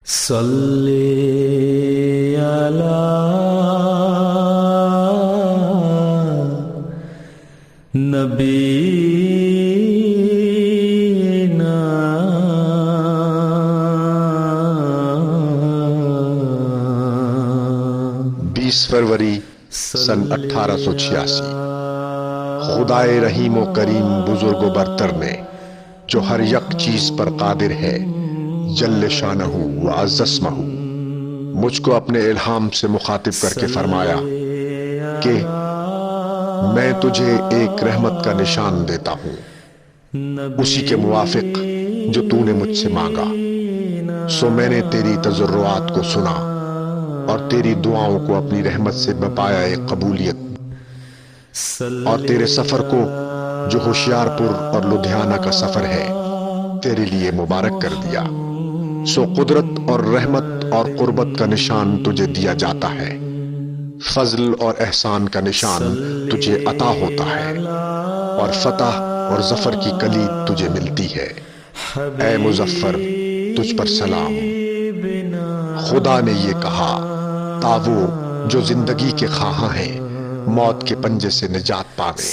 صلی علی نبینا 20 فروری سن 1886۔ خدائے رحیم و کریم بزرگ و برتر نے جو ہر یک چیز پر قادر ہے جل شانہ و عز اسمہ، مجھ کو اپنے الہام سے مخاطب کر کے فرمایا کہ میں تجھے ایک رحمت کا نشان دیتا ہوں، اسی کے موافق جو تو نے مجھ سے مانگا۔ سو میں نے تیری تضرعات کو سنا اور تیری دعاؤں کو اپنی رحمت سے بپایا ایک قبولیت، اور تیرے سفر کو جو ہوشیارپور اور لدھیانہ کا سفر ہے تیرے لیے مبارک کر دیا۔ سو قدرت اور رحمت اور قربت کا نشان تجھے دیا جاتا ہے، فضل اور احسان کا نشان تجھے عطا ہوتا ہے، اور فتح اور ظفر کی کلید تجھے ملتی ہے۔ اے مظفر، تجھ پر سلام۔ خدا نے یہ کہا تا وہ جو زندگی کے خواہاں ہیں موت کے پنجے سے نجات پاویں،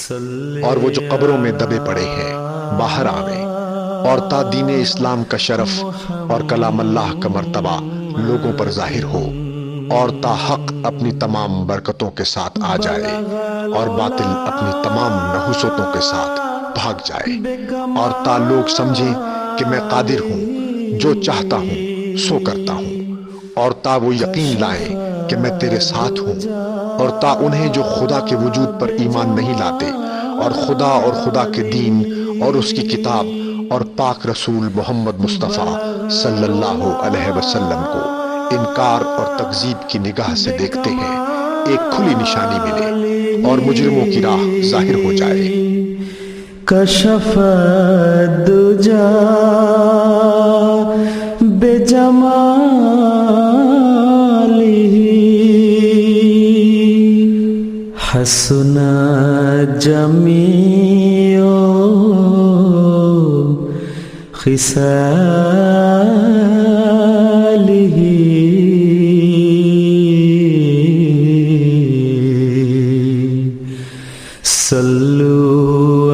اور وہ جو قبروں میں دبے پڑے ہیں باہر آویں، اور تا دین اسلام کا شرف اور کلام اللہ کا مرتبہ لوگوں پر ظاہر ہو، اور تا حق اپنی تمام برکتوں کے ساتھ آ جائے اور باطل اپنی تمام نحوستوں کے ساتھ بھاگ جائے، اور تا لوگ سمجھیں کہ میں قادر ہوں، جو چاہتا ہوں سو کرتا ہوں، اور تا وہ یقین لائیں کہ میں تیرے ساتھ ہوں، اور تا انہیں جو خدا کے وجود پر ایمان نہیں لاتے اور خدا اور خدا کے دین اور اس کی کتاب اور پاک رسول محمد مصطفیٰ صلی اللہ علیہ وسلم کو انکار اور تکذیب کی نگاہ سے دیکھتے ہیں، ایک کھلی نشانی ملے اور مجرموں کی راہ ظاہر ہو جائے۔ کشف الدجا بجمالہ حسن جمیع خصالہ صلو